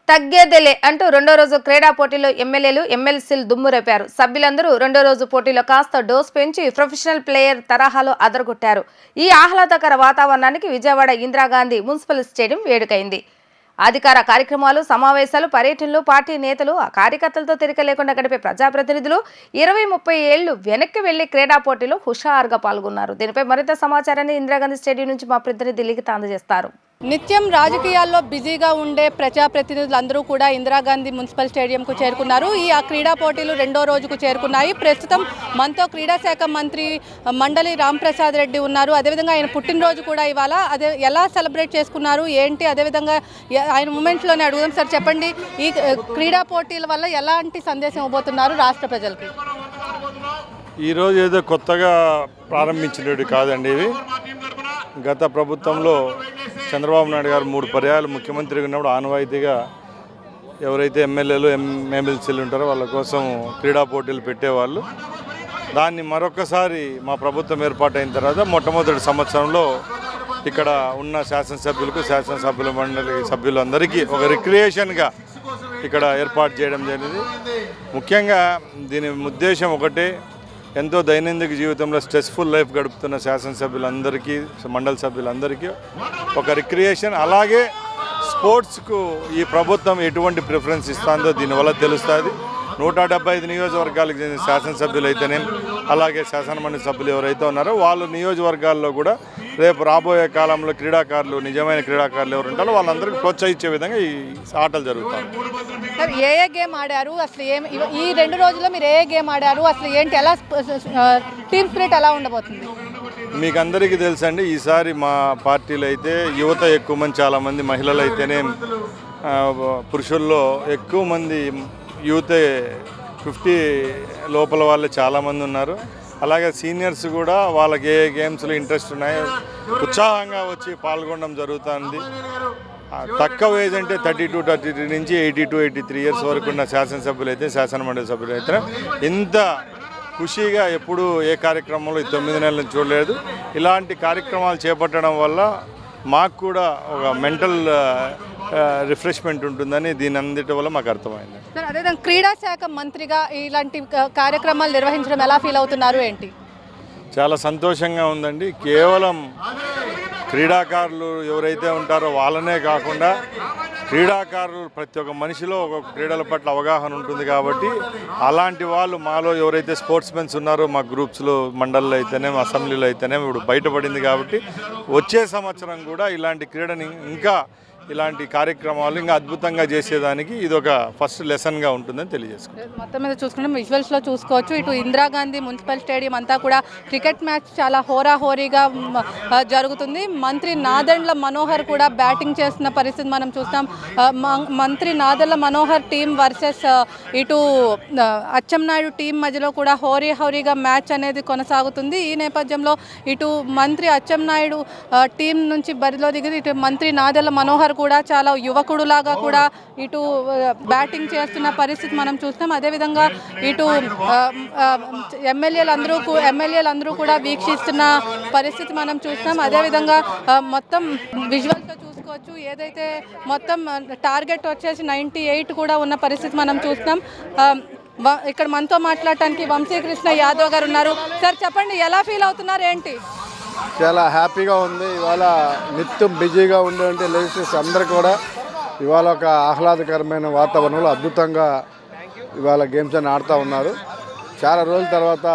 తగ్గేదేలే అంటూ రెండో రోజు క్రీడా పోటీలో ఎమ్మెల్యేలు ఎమ్మెల్సీలు దుమ్మురేపారు. సభ్యులందరూ రెండో రోజు పోటీలో కాస్త డోస్ పెంచి ప్రొఫెషనల్ ప్లేయర్ తరహాలో అదరగొట్టారు. ఈ ఆహ్లాదకర వాతావరణానికి విజయవాడ ఇందిరాగాంధీ మున్సిపల్ స్టేడియం వేడుకైంది. అధికార కార్యక్రమాలు, సమావేశాలు, పర్యటనలు, పార్టీ నేతలు, ఆ కార్యకర్తలతో తిరిక లేకుండా గడిపే ప్రజాప్రతినిధులు 20-30 ఏళ్లు వెనక్కి వెళ్లి క్రీడా పోటీలో హుషారుగా పాల్గొన్నారు. దీనిపై మరింత సమాచారాన్ని ఇందిరాగాంధీ స్టేడియం నుంచి మా ప్రతినిధి లిఖిత అందజేస్తారు. నిత్యం రాజకీయాల్లో బిజీగా ఉండే ప్రజాప్రతినిధులందరూ కూడా ఇందిరాగాంధీ మున్సిపల్ స్టేడియంకు చేరుకున్నారు. ఈ క్రీడా పోటీలు రెండో రోజుకు చేరుకున్నాయి. ప్రస్తుతం మనతో క్రీడా శాఖ మంత్రి మండలి రాంప్రసాద్ రెడ్డి ఉన్నారు. అదేవిధంగా ఆయన పుట్టినరోజు కూడా ఇవాళ. అదే ఎలా సెలబ్రేట్ చేసుకున్నారు ఏంటి, అదేవిధంగా ఆయన మూమెంట్స్లోనే అడుగుదాం. సార్ చెప్పండి, ఈ క్రీడా పోటీల వల్ల ఎలాంటి సందేశం ఇవ్వబోతున్నారు రాష్ట్ర ప్రజలకి? ఈరోజు ఏదో కొత్తగా ప్రారంభించినవి కాదండి. ఇవి గత ప్రభుత్వంలో చంద్రబాబు నాయుడు గారు 3 పర్యాయాలు ముఖ్యమంత్రిగా ఉన్నప్పుడు ఆనవాయితీగా ఎవరైతే ఎమ్మెల్యేలు ఎమ్మెల్సీలు ఉంటారో వాళ్ళ కోసం క్రీడా పోటీలు పెట్టేవాళ్ళు. దాన్ని మరొకసారి మా ప్రభుత్వం ఏర్పాటైన తర్వాత మొట్టమొదటి సంవత్సరంలో ఇక్కడ ఉన్న శాసనసభ్యుల మండలి సభ్యులందరికీ ఒక రిక్రియేషన్గా ఇక్కడ ఏర్పాటు చేయడం జరిగింది. ముఖ్యంగా దీని ఉద్దేశం ఒకటే, ఎంతో దైనందిక జీవితంలో స్ట్రెస్ఫుల్ లైఫ్ గడుపుతున్న శాసనసభ్యులందరికీ, మండలి సభ్యులందరికీ ఒక రిక్రియేషన్. అలాగే స్పోర్ట్స్కు ఈ ప్రభుత్వం ఎటువంటి ప్రిఫరెన్స్ ఇస్తుందో దీనివల్ల తెలుస్తుంది. 175 నియోజకవర్గాలకు చెందిన శాసనసభ్యులు అయితేనేం, అలాగే శాసనమండలి సభ్యులు ఎవరైతే ఉన్నారో వాళ్ళ నియోజకవర్గాల్లో కూడా రేపు రాబోయే కాలంలో క్రీడాకారులు, నిజమైన క్రీడాకారులు ఎవరు ఉంటారో వాళ్ళందరికీ ప్రోత్సహించే విధంగా ఈ ఆటలు జరుగుతాయి. ఏ గేమ్ ఆడారు అసలు? ఈ 2 రోజుల్లో మీరు ఏ గేమ్ ఆడారు అసలు? ఏంటి, ఎలా టీమ్ స్పిరిట్ ఎలా ఉండబోతుంది? మీకు అందరికీ తెలుసండి, ఈసారి మా పార్టీలో అయితే యువత ఎక్కువ మంది, చాలామంది మహిళలు అయితేనే పురుషుల్లో ఎక్కువ మంది యూతే 50 లోపల వాళ్ళే చాలామంది ఉన్నారు. అలాగే సీనియర్స్ కూడా వాళ్ళకి ఏ గేమ్స్లో ఇంట్రెస్ట్ ఉన్నాయో ఉత్సాహంగా వచ్చి పాల్గొనడం జరుగుతుంది. తక్కువ ఏజ్ అంటే 32 నుంచి 82-83 ఇయర్స్ వరకు ఉన్న శాసనసభ్యులు అయితే, శాసనమండలి సభ్యులు అయితే ఇంత ఖుషిగా ఎప్పుడు ఏ కార్యక్రమంలో 9 నెలల నుంచి చూడలేదు. ఇలాంటి కార్యక్రమాలు చేపట్టడం వల్ల మాకు కూడా ఒక మెంటల్ రిఫ్రెష్మెంట్ ఉంటుందని దీని అందిటి వల్ల మాకు అర్థమైంది. సార్, అదేవిధంగా క్రీడా శాఖ మంత్రిగా ఇలాంటి కార్యక్రమాలు నిర్వహించడం ఎలా ఫీల్ అవుతున్నారు ఏంటి? చాలా సంతోషంగా ఉందండి. కేవలం క్రీడాకారులు ఎవరైతే ఉంటారో వాళ్ళనే కాకుండా క్రీడాకారులు ప్రతి ఒక్క మనిషిలో ఒక క్రీడల పట్ల అవగాహన ఉంటుంది కాబట్టి అలాంటి వాళ్ళు మాలో ఎవరైతే స్పోర్ట్స్ మెన్స్ ఉన్నారో మా గ్రూప్స్లో, మండలిలో అయితేనేం, అసెంబ్లీలో అయితేనేం ఇప్పుడు బయటపడింది కాబట్టి వచ్చే సంవత్సరం కూడా ఇలాంటి క్రీడని ఇంకా ఇలాంటి కార్యక్రమాలు ఇంకా అద్భుతంగా చేసేదానికి ఇది ఒక ఫస్ట్ లెసన్గా ఉంటుందని తెలియజేసుకుంటాం. మొత్తం మీద చూసుకుంటే విజువల్స్లో చూసుకోవచ్చు, ఇటు ఇందిరాగాంధీ మున్సిపల్ స్టేడియం అంతా కూడా క్రికెట్ మ్యాచ్ చాలా హోరాహోరీగా జరుగుతుంది. మంత్రి నాదెండ్ల మనోహర్ కూడా బ్యాటింగ్ చేస్తున్న పరిస్థితి మనం చూస్తాం. మంత్రి నాదెండ్ల మనోహర్ టీం వర్సెస్ ఇటు అచ్చెన్నాయుడు టీం మధ్యలో కూడా హోరీగా మ్యాచ్ అనేది కొనసాగుతుంది. ఈ నేపథ్యంలో ఇటు మంత్రి అచ్చెన్నాయుడు టీం నుంచి బరిలో దిగి ఇటు మంత్రి నాదెండ్ల మనోహర్ కూడా చాలా యువకుడులాగా కూడా ఇటు బ్యాటింగ్ చేస్తున్న పరిస్థితి మనం చూస్తాం. అదేవిధంగా ఇటు ఎమ్మెల్యేలందరూ కూడా వీక్షిస్తున్న పరిస్థితి మనం చూస్తాం. అదేవిధంగా మొత్తం విజువల్స్లో చూసుకోవచ్చు, ఏదైతే మొత్తం టార్గెట్ వచ్చేసి 98 కూడా ఉన్న పరిస్థితి మనం చూస్తాం. ఇక్కడ మనతో మాట్లాడటానికి వంశీకృష్ణ యాదవ్ గారు ఉన్నారు. సార్ చెప్పండి, ఎలా ఫీల్ అవుతున్నారు ఏంటి? చాలా హ్యాపీగా ఉంది. ఇవాళ నిత్యం బిజీగా ఉండే లేడీస్ అందరూ కూడా ఇవాళ ఒక ఆహ్లాదకరమైన వాతావరణంలో అద్భుతంగా ఇవాళ గేమ్స్ అని ఆడుతూ ఉన్నారు. చాలా రోజుల తర్వాత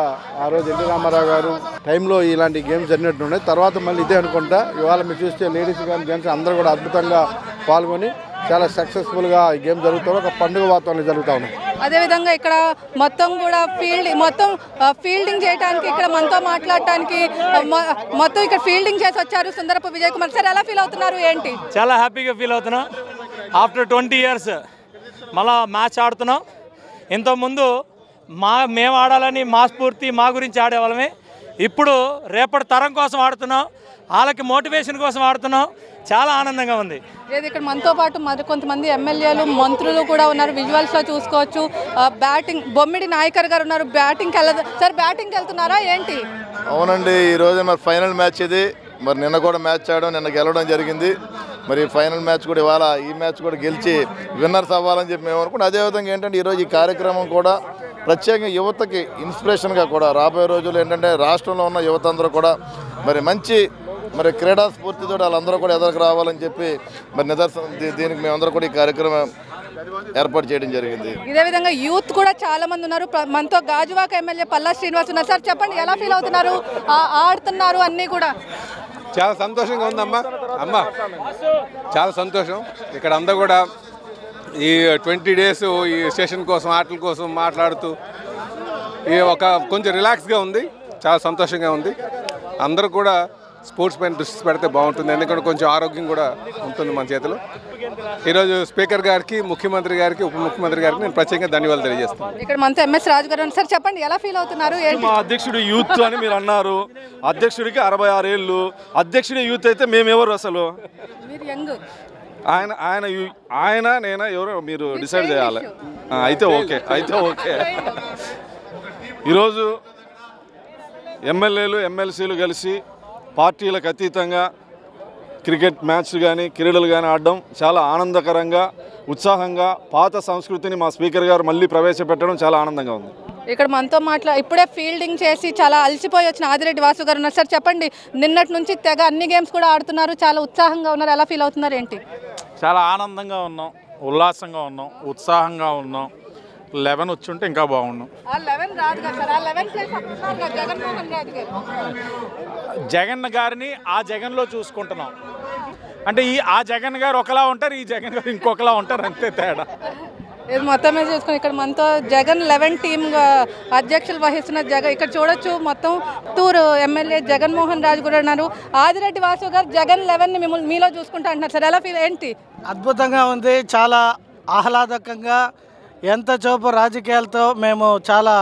ఆ రోజు ఎన్టీ రామారావు గారు టైంలో ఇలాంటి గేమ్స్ జరిగినట్టు ఉన్నాయి. తర్వాత మళ్ళీ ఇదే అనుకుంటా ఇవాళ మీరు చూస్తే లేడీస్ కానీ జెంట్స్ అందరూ కూడా అద్భుతంగా పాల్గొని చాలా సక్సెస్ఫుల్గా ఈ గేమ్ జరుగుతుంది. ఒక పండుగ వాతావరణం జరుగుతూ ఉన్నాయి. అదేవిధంగా ఇక్కడ మొత్తం కూడా ఫీల్డింగ్ చేయడానికి ఇక్కడ మనతో మాట్లాడటానికి మొత్తం ఇక్కడ ఫీల్డింగ్ చేసి వచ్చారు సుందరపు విజయ్ కుమార్. సార్, ఎలా ఫీల్ అవుతున్నారు ఏంటి? చాలా హ్యాపీగా ఫీల్ అవుతున్నా. ఆఫ్టర్ 20 ఇయర్స్ మళ్ళా మ్యాచ్ ఆడుతున్నాం. ఇంతకుముందు మేము ఆడాలని మా స్ఫూర్తి మా గురించి ఆడేవాళ్ళమే. ఇప్పుడు రేపటి తరం కోసం ఆడుతున్నాం, వాళ్ళకి మోటివేషన్ కోసం ఆడుతున్నాం. చాలా ఆనందంగా ఉంది. ఇక్కడ మనతో పాటు కొంతమంది ఎమ్మెల్యేలు, మంత్రులు కూడా ఉన్నారు. విజువల్స్లో చూసుకోవచ్చు. బ్యాటింగ్ బొమ్మిడి నాయకర్ గారు ఉన్నారు. బ్యాటింగ్కి సార్, బ్యాటింగ్కి వెళ్తున్నారా ఏంటి? అవునండి, ఈరోజు మరి ఫైనల్ మ్యాచ్ ఇది. మరి నిన్న కూడా మ్యాచ్ ఆడడం, నిన్న గెలవడం జరిగింది. మరి ఫైనల్ మ్యాచ్ కూడా ఇవాళ ఈ మ్యాచ్ కూడా గెలిచి విన్నర్స్ అవ్వాలని చెప్పి మేము అనుకుంటాం. అదేవిధంగా ఏంటంటే ఈరోజు ఈ కార్యక్రమం కూడా ప్రత్యేకంగా యువతకి ఇన్స్పిరేషన్గా కూడా రాబోయే రోజుల్లో ఏంటంటే రాష్ట్రంలో ఉన్న యువత అందరూ కూడా మరి మంచి మరి క్రీడా స్ఫూర్తితో వాళ్ళందరూ కూడా ఎదురుకు రావాలని చెప్పి మరి నిదర్శనం దీనికి మేమందరూ కూడా ఈ కార్యక్రమం ఏర్పాటు చేయడం జరిగింది. ఇదే విధంగా యూత్ కూడా చాలా మంది ఉన్నారు. మనతో గాజువాక ఎమ్మెల్యే పల్లా శ్రీనివాస్ ఉన్నారు. సార్ చెప్పండి, ఎలా ఫీల్ అవుతున్నారు? ఆడుతున్నారు అన్నీ కూడా చాలా సంతోషంగా ఉందమ్మా. చాలా సంతోషం. ఇక్కడ అంతా కూడా ఈ 20 days ఈ సెషన్ కోసం ఆటల కోసం మాట్లాడుతూ ఈ కొంచెం రిలాక్స్గా ఉంది. చాలా సంతోషంగా ఉంది. అందరూ కూడా స్పోర్ట్స్ పైన దృష్టి పెడితే బాగుంటుంది. ఎందుకంటే కొంచెం ఆరోగ్యం కూడా ఉంటుంది మన చేతిలో. ఈరోజు స్పీకర్ గారికి, ముఖ్యమంత్రి గారికి, ఉప ముఖ్యమంత్రి గారికి నేను ప్రత్యేకంగా ధన్యవాదాలు తెలియజేస్తాను. ఇక్కడ మనతో ఎంఎస్ రాజు గారు సార్ చెప్పండి, ఎలా ఫీల్ అవుతున్నారు? మా అధ్యక్షుడు యూత్ అని మీరు అన్నారు. అధ్యక్షుడికి 66 ఏళ్ళు. అధ్యక్షుడి యూత్ అయితే మేమెవరు అసలు? ఆయన నేనా ఎవరో మీరు డిసైడ్ చేయాలి. అయితే ఓకే. ఈరోజు ఎమ్మెల్యేలు ఎమ్మెల్సీలు కలిసి పార్టీలకు అతీతంగా క్రికెట్ మ్యాచ్ కానీ క్రీడలు కానీ ఆడడం చాలా ఆనందకరంగా, ఉత్సాహంగా పాత సంస్కృతిని మా స్పీకర్ గారు మళ్ళీ ప్రవేశపెట్టడం చాలా ఆనందంగా ఉంది. ఇక్కడ మనతో ఇప్పుడే ఫీల్డింగ్ చేసి చాలా అలసిపోయి వచ్చిన ఆదిరెడ్డి వాసు గారు ఉన్నారు. సార్ చెప్పండి, నిన్నటి నుంచి తెగ అన్ని గేమ్స్ కూడా ఆడుతున్నారు, చాలా ఉత్సాహంగా ఉన్నారు, ఎలా ఫీల్ అవుతున్నారు ఏంటి? చాలా ఆనందంగా ఉన్నాం, ఉల్లాసంగా ఉన్నాం, ఉత్సాహంగా ఉన్నాం. 11 వచ్చుంటే ఇంకా బాగున్నాం. జగన్ గారిని ఆ జగన్లో చూసుకుంటున్నాం. అంటే ఆ జగన్ గారు ఒకలా ఉంటారు, ఈ జగన్ గారు ఇంకొకలా ఉంటారు, అంతే తేడా. ఇది మొత్తమే చూసుకుని ఇక్కడ మనతో జగన్ 11 టీమ్ అధ్యక్షులు వహిస్తున్న ఇక్కడ చూడొచ్చు. మొత్తం తూరు ఎమ్మెల్యే జగన్మోహన్ రాజు కూడా ఉన్నారు. ఆదిరెడ్డి వాసు గారు జగన్ 11ని మిమ్మల్ని మీలో చూసుకుంటా అంటున్నారు. సార్ ఎలా ఫీల్ ఏంటి? అద్భుతంగా ఉంది, చాలా ఆహ్లాదకంగా. ఎంత చూపు రాజకీయాలతో మేము చాలా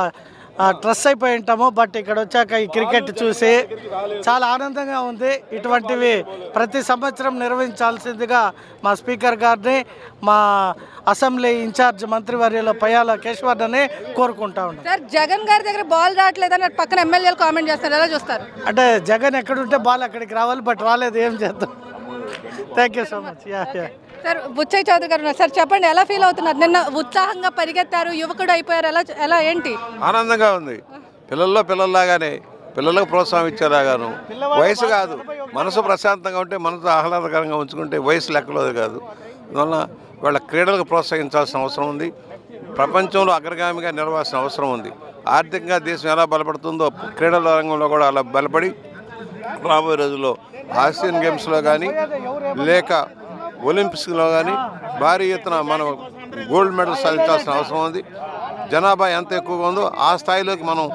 స్ట్రెస్ అయిపోయి ఉంటాము. బట్ ఇక్కడ వచ్చాక ఈ క్రికెట్ చూసి చాలా ఆనందంగా ఉంది. ఇటువంటివి ప్రతి సంవత్సరం నిర్వహించాల్సిందిగా మా స్పీకర్ గారిని, మా అసెంబ్లీ ఇన్ఛార్జ్ మంత్రివర్యుల పయ్యాల కేశవర్ని కోరుకుంటా ఉన్నాం. సార్ జగన్ గారి దగ్గర బాల్ రావట్లేదని పక్కన ఎమ్మెల్యేలు కామెంట్ చేస్తారు, ఎలా చూస్తారు? అంటే జగన్ ఎక్కడుంటే బాల్ అక్కడికి రావాలి, బట్ రాలేదు, ఏం చేద్దాం. Thank you so much. Sir Butchaiah Chowdary గారు ఉన్నారు. సార్ చెప్పండి, ఎలా ఫీల్ అవుతున్నారు? నిన్న ఉత్సాహంగా పరిగెత్తారు, యువకుడు అయిపోయారు, ఎలా ఏంటి? ఆనందంగా ఉంది. పిల్లల్లాగానే పిల్లలకు ప్రోత్సాహం ఇచ్చేలాగాను. వయసు కాదు, మనసు ప్రశాంతంగా ఉంటే, మనసు ఆహ్లాదకరంగా ఉంచుకుంటే వయసు లెక్కలోది కాదు. అందువల్ల వాళ్ళ క్రీడలకు ప్రోత్సహించాల్సిన అవసరం ఉంది. ప్రపంచంలో అగ్రగామిగా నిలవాల్సిన అవసరం ఉంది. ఆర్థికంగా దేశం ఎలా బలపడుతుందో క్రీడల రంగంలో కూడా అలా బలపడి రాబోయే రోజుల్లో ఆసియన్ గేమ్స్లో కానీ లేక ఒలింపిక్స్లో కానీ భారీ ఎత్తున మనం గోల్డ్ మెడల్ సాధించాల్సిన అవసరం ఉంది. జనాభా ఎంత ఎక్కువగా ఉందో ఆ స్థాయిలోకి మనం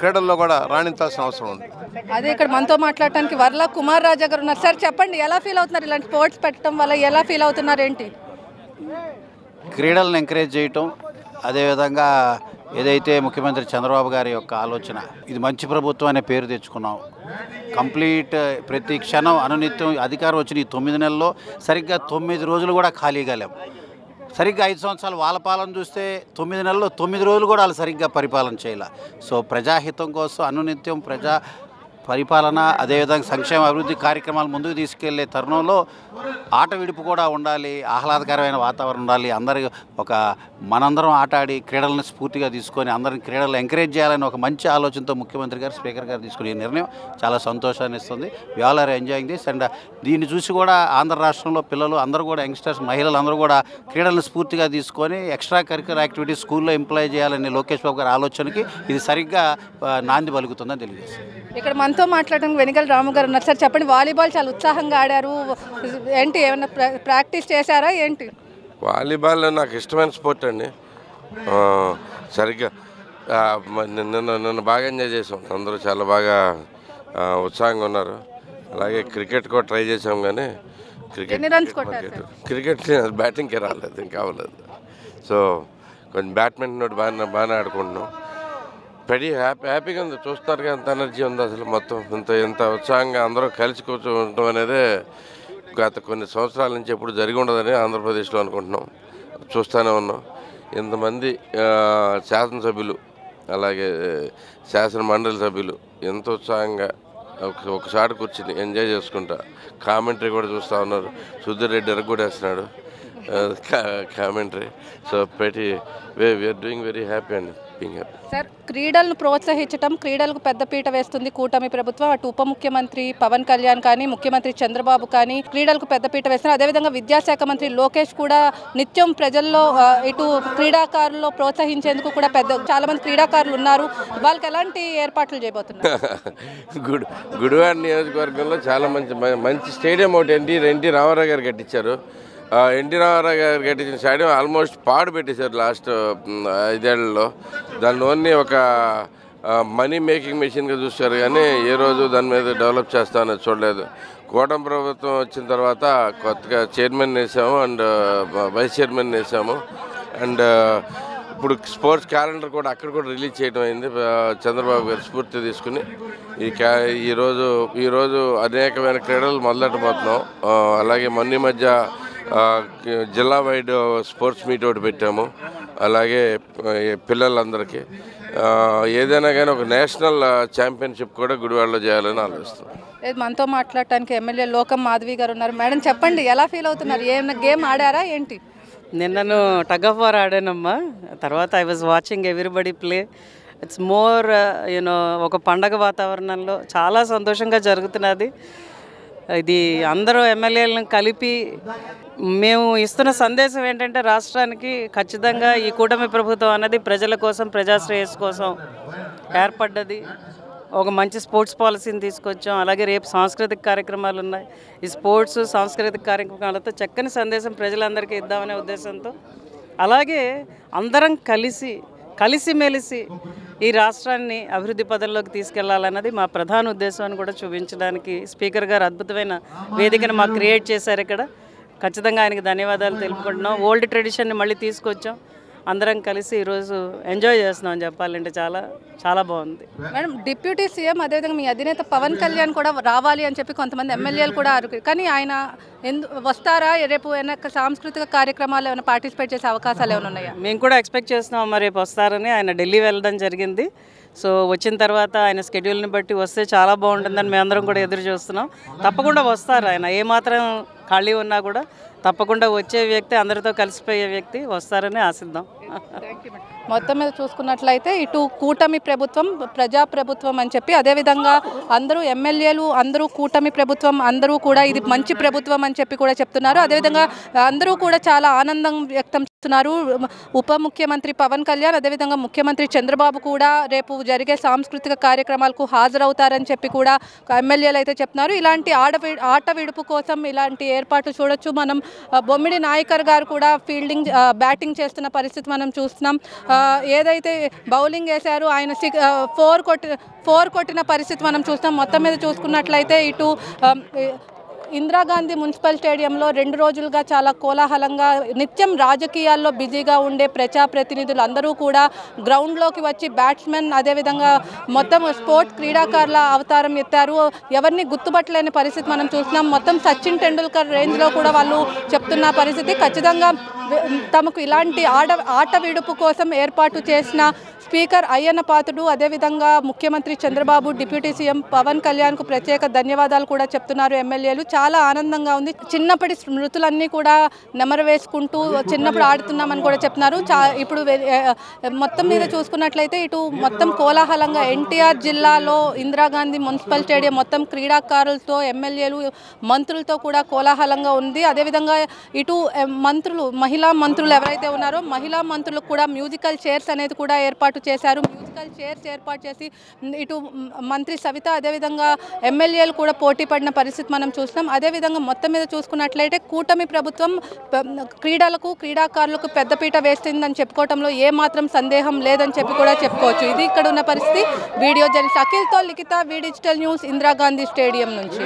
క్రీడల్లో కూడా రాణించాల్సిన అవసరం ఉంది. అదే ఇక్కడ మనతో మాట్లాడటానికి వర్ల కుమార్ రాజా గారు ఉన్నారు. సార్ చెప్పండి, ఎలా ఫీల్ అవుతున్నారు? ఇలాంటి స్పోర్ట్స్ పెట్టడం వల్ల ఎలా ఫీల్ అవుతున్నారు ఏంటి? క్రీడలను ఎంకరేజ్ చేయటం, అదేవిధంగా ఏదైతే ముఖ్యమంత్రి చంద్రబాబు గారి యొక్క ఆలోచన, ఇది మంచి ప్రభుత్వం అనే పేరు తెచ్చుకున్నాం. కంప్లీట్ ప్రతి క్షణం అనునిత్యం అధికారం వచ్చిన ఈ 9 నెలల్లో సరిగ్గా 9 రోజులు కూడా ఖాళీగా లేవు. సరిగ్గా 5 సంవత్సరాలు వాళ్ళ పాలన చూస్తే 9 నెలల్లో 9 రోజులు కూడా వాళ్ళు సరిగ్గా పరిపాలన చేయాలి. సో ప్రజాహితం కోసం అనునిత్యం ప్రజా పరిపాలన, అదేవిధంగా సంక్షేమ అభివృద్ధి కార్యక్రమాలు ముందుకు తీసుకెళ్లే తరుణంలో ఆట విడుపు కూడా ఉండాలి, ఆహ్లాదకరమైన వాతావరణం ఉండాలి. మనందరం ఆట ఆడి క్రీడలను స్ఫూర్తిగా తీసుకొని అందరిని క్రీడలు ఎంకరేజ్ చేయాలని ఒక మంచి ఆలోచనతో ముఖ్యమంత్రి గారు, స్పీకర్ గారు తీసుకునే నిర్ణయం చాలా సంతోషాన్ని ఇస్తుంది. We all are enjoying this. And దీన్ని చూసి కూడా ఆంధ్ర రాష్ట్రంలో పిల్లలు అందరూ కూడా, యంగ్స్టర్స్, మహిళలు అందరూ కూడా క్రీడలను స్ఫూర్తిగా తీసుకొని ఎక్స్ట్రా కరిక్యులర్ యాక్టివిటీస్ స్కూల్లో ఎంప్లాయ్ చేయాలని లోకేష్ బాబు గారి ఆలోచనకి ఇది సరిగ్గా నాంది పలుకుతుందని తెలియజేస్తుంది. ఇక్కడ మనతో మాట్లాడడానికి వెనిగల రాము గారు ఉన్నారు. సార్ చెప్పండి, వాలీబాల్ చాలా ఉత్సాహంగా ఆడారు ఏంటి? ఏమైనా ప్రాక్టీస్ చేశారా ఏంటి? వాలీబాల్ నాకు ఇష్టమైన స్పోర్ట్ అండి. సరిగ్గా నిన్న బాగా ఎంజాయ్ చేసాం, అందరూ చాలా బాగా ఉత్సాహంగా ఉన్నారు. అలాగే క్రికెట్ కూడా ట్రై చేసాం, కానీ క్రికెట్ బ్యాటింగ్కి రాలేదు, ఇంకా అవ్వలేదు. సో కొంచెం బ్యాడ్మింటన్ బాగానే ఆడుకుంటున్నాం. pretty హ్యాపీగా ఉంది. చూస్తున్నారుగా ఎంత ఎనర్జీ ఉంది అసలు. మొత్తం ఎంత ఉత్సాహంగా అందరూ కలిసి కూర్చోవడం అనేది గత కొన్ని సంవత్సరాల నుంచి ఎప్పుడు జరిగి ఉండదని ఆంధ్రప్రదేశ్లో అనుకుంటున్నాం. చూస్తూనే ఉన్నాం. ఇంతమంది శాసనసభ్యులు అలాగే శాసన మండలి సభ్యులు ఎంత ఉత్సాహంగా ఒకసారి కూర్చుని ఎంజాయ్ చేసుకుంటా. కామెంటరీ కూడా చూస్తూ ఉన్నారు. సుధీర్ రెడ్డి ఎరగొడేస్తున్నాడు commentary. So we are doing very happy and being happy. Sir, క్రీడలను ప్రోత్సహించడం, క్రీడలకు పెద్దపీట వేస్తుంది కూటమి ప్రభుత్వం. అటు ఉప ముఖ్యమంత్రి పవన్ కళ్యాణ్ కానీ, ముఖ్యమంత్రి చంద్రబాబు కానీ క్రీడలకు పెద్దపీట వేస్తున్నారు. అదేవిధంగా విద్యాశాఖ మంత్రి లోకేష్ కూడా నిత్యం ప్రజల్లో ఇటు క్రీడాకారుల్లో ప్రోత్సహించేందుకు కూడా చాలా మంది క్రీడాకారులు ఉన్నారు. వాళ్ళకి ఎలాంటి ఏర్పాట్లు చేయబోతున్నారు? గుడివాడ నియోజకవర్గంలో చాలా మంచి స్టేడియం ఒకటి ఎన్టీ రామారావు గారు కట్టించారు. ఎన్టీ రామారావు గారు కట్టించిన స్టేడియం ఆల్మోస్ట్ పాడు పెట్టేశారు లాస్ట్ 5 ఏళ్లలో. దాన్ని ఓన్లీ ఒక మనీ మేకింగ్ మెషిన్గా చూశారు, కానీ ఏ రోజు దాని మీద డెవలప్ చేస్తామని చూడలేదు. కూటమి ప్రభుత్వం వచ్చిన తర్వాత కొత్తగా చైర్మన్ వేసాము అండ్ వైస్ చైర్మన్ వేసాము. అండ్ ఇప్పుడు స్పోర్ట్స్ క్యాలెండర్ కూడా అక్కడ కూడా రిలీజ్ చేయడం అయింది. చంద్రబాబు గారు స్ఫూర్తి తీసుకుని ఈరోజు అనేకమైన క్రీడలు మొదలెట్టబోతున్నాం. అలాగే మొన్న మధ్య జిల్లా వైడ్ స్పోర్ట్స్ మీట్ ఒకటి పెట్టాము. అలాగే పిల్లలందరికీ ఏదైనా కానీ ఒక నేషనల్ ఛాంపియన్షిప్ కూడా గుడివాడలో చేయాలని ఆలోచిస్తున్నాం. మనతో మాట్లాడటానికి ఎమ్మెల్యే లోకం మాధవి గారు ఉన్నారు. మేడం, చెప్పండి, ఎలా ఫీల్ అవుతున్నారు? ఏమైనా గేమ్ ఆడారా ఏంటి? నిన్నను టగ్ ఆఫ్ వార్ ఆడానమ్మా. తర్వాత I was watching everybody play. It's more you know ఒక పండగ వాతావరణంలో చాలా సంతోషంగా జరుగుతున్నది. ఇది అందరూ ఎమ్మెల్యేలను కలిపి మేము ఇస్తున్న సందేశం ఏంటంటే, రాష్ట్రానికి ఖచ్చితంగా ఈ కూటమి ప్రభుత్వం అన్నది ప్రజల కోసం, ప్రజాశ్రేయస్ కోసం ఏర్పడ్డది. ఒక మంచి స్పోర్ట్స్ పాలసీని తీసుకొచ్చాం. అలాగే రేపు సాంస్కృతిక కార్యక్రమాలు ఉన్నాయి. ఈ స్పోర్ట్స్ సాంస్కృతిక కార్యక్రమాలతో చక్కని సందేశం ప్రజలందరికీ ఇద్దామనే ఉద్దేశంతో, అలాగే అందరం కలిసిమెలిసి ఈ రాష్ట్రాన్ని అభివృద్ధి పదంలోకి తీసుకెళ్లాలన్నది మా ప్రధాన ఉద్దేశాన్ని కూడా చూపించడానికి స్పీకర్ గారు అద్భుతమైన వేదికను మాకు క్రియేట్ చేశారు. ఇక్కడ ఖచ్చితంగా ఆయనకి ధన్యవాదాలు తెలుపుకుంటున్నాం. ఓల్డ్ ట్రెడిషన్ని మళ్ళీ తీసుకొచ్చాం. అందరం కలిసి ఈరోజు ఎంజాయ్ చేస్తున్నాం అని చెప్పాలంటే. చాలా చాలా బాగుంది. మేడం, డిప్యూటీ సీఎం అదేవిధంగా మీ అధినేత పవన్ కళ్యాణ్ కూడా రావాలి అని చెప్పి కొంతమంది ఎమ్మెల్యేలు కూడా కానీ ఆయన వస్తారా? రేపు ఏమైనా సాంస్కృతిక కార్యక్రమాలు ఏమైనా పార్టిసిపేట్ చేసే అవకాశాలు ఏమైనా ఉన్నాయా? మేము కూడా ఎక్స్పెక్ట్ చేస్తున్నాం. మరి రేపు వస్తారని. ఆయన ఢిల్లీ వెళ్ళడం జరిగింది. సో వచ్చిన తర్వాత ఆయన స్కెడ్యూల్ని బట్టి వస్తే చాలా బాగుంటుందని మేమందరం కూడా ఎదురు చూస్తున్నాం. తప్పకుండా వస్తారు. ఆయన ఏమాత్రం ఖాళీ ఉన్నా కూడా తప్పకుండా వచ్చే వ్యక్తి, అందరితో కలిసిపోయే వ్యక్తి వస్తారని ఆశిద్దాం. మొత్తం మీద చూసుకున్నట్లయితే ఇటు కూటమి ప్రభుత్వం, ప్రజాప్రభుత్వం అని చెప్పి, అదేవిధంగా అందరూ ఎమ్మెల్యేలు అందరూ కూటమి ప్రభుత్వం అందరూ కూడా ఇది మంచి ప్రభుత్వం అని చెప్పి కూడా చెప్తున్నారు. అదేవిధంగా అందరూ కూడా చాలా ఆనందం వ్యక్తం చేస్తున్నారు. ఉప ముఖ్యమంత్రి పవన్ కళ్యాణ్, అదేవిధంగా ముఖ్యమంత్రి చంద్రబాబు కూడా రేపు జరిగే సాంస్కృతిక కార్యక్రమాలకు హాజరవుతారని చెప్పి కూడా ఎమ్మెల్యేలు అయితే చెప్తున్నారు. ఇలాంటి ఆట విడుపు కోసం ఇలాంటి ఏర్పాట్లు చూడొచ్చు మనం. బొమ్మిడి నాయకర్ గారు కూడా బ్యాటింగ్ చేస్తున్న పరిస్థితి మనం చూస్తున్నాం. ఏదైతే బౌలింగ్ వేశారో ఆయన 4 కొట్టిన పరిస్థితి మనం చూస్తాం. మొత్తం మీద చూసుకున్నట్లయితే ఇటు ఇందిరాగాంధీ మున్సిపల్ స్టేడియంలో 2 రోజులుగా చాలా కోలాహలంగా నిత్యం రాజకీయాల్లో బిజీగా ఉండే ప్రజాప్రతినిధులు అందరూ కూడా గ్రౌండ్లోకి వచ్చి బ్యాట్స్మెన్ అదేవిధంగా మొత్తం స్పోర్ట్స్ క్రీడాకారుల అవతారం ఎత్తారు. ఎవరిని గుర్తుపట్టలేని పరిస్థితి మనం చూస్తున్నాం. మొత్తం సచిన్ టెండూల్కర్ రేంజ్లో కూడా వాళ్ళు చెప్తున్న పరిస్థితి. ఖచ్చితంగా తమకు ఇలాంటి ఆట విడుపు కోసం ఏర్పాటు చేసిన స్పీకర్ అయ్యన్న పాత్రుడు, అదేవిధంగా ముఖ్యమంత్రి చంద్రబాబు, డిప్యూటీ సీఎం పవన్ కళ్యాణ్కు ప్రత్యేక ధన్యవాదాలు కూడా చెప్తున్నారు ఎమ్మెల్యేలు. చాలా ఆనందంగా ఉంది. చిన్నప్పటి స్మృతులన్నీ కూడా నెమరు వేసుకుంటూ చిన్నప్పుడు ఆడుతున్నామని కూడా చెప్తున్నారు. ఇప్పుడు మొత్తం మీద చూసుకున్నట్లయితే ఇటు మొత్తం కోలాహలంగా ఎన్టీఆర్ జిల్లాలో ఇందిరాగాంధీ మున్సిపల్ స్టేడియం మొత్తం క్రీడాకారులతో, ఎమ్మెల్యేలు, మంత్రులతో కూడా కోలాహలంగా ఉంది. అదేవిధంగా ఇటు మహిళా మంత్రులు ఎవరైతే ఉన్నారో మహిళా మంత్రులకు కూడా మ్యూజికల్ చైర్స్ అనేది కూడా ఏర్పాటు చేశారు. మ్యూజికల్ చైర్స్ ఏర్పాటు చేసి ఇటు మంత్రి సవిత అదేవిధంగా ఎమ్మెల్యేలు కూడా పోటీ పడిన పరిస్థితి మనం చూస్తున్నాం. అదేవిధంగా మొత్తం మీద చూసుకున్నట్లయితే కూటమి ప్రభుత్వం క్రీడలకు, క్రీడాకారులకు పెద్దపీట వేస్తుందని చెప్పుకోవడంలో ఏమాత్రం సందేహం లేదని చెప్పి కూడా చెప్పుకోవచ్చు. ఇది ఇక్కడ ఉన్న పరిస్థితి. వీడియో జర్నలిస్ట్ అఖిల్తో లిఖిత, వి డిజిటల్ న్యూస్, ఇందిరాగాంధీ స్టేడియం నుంచి.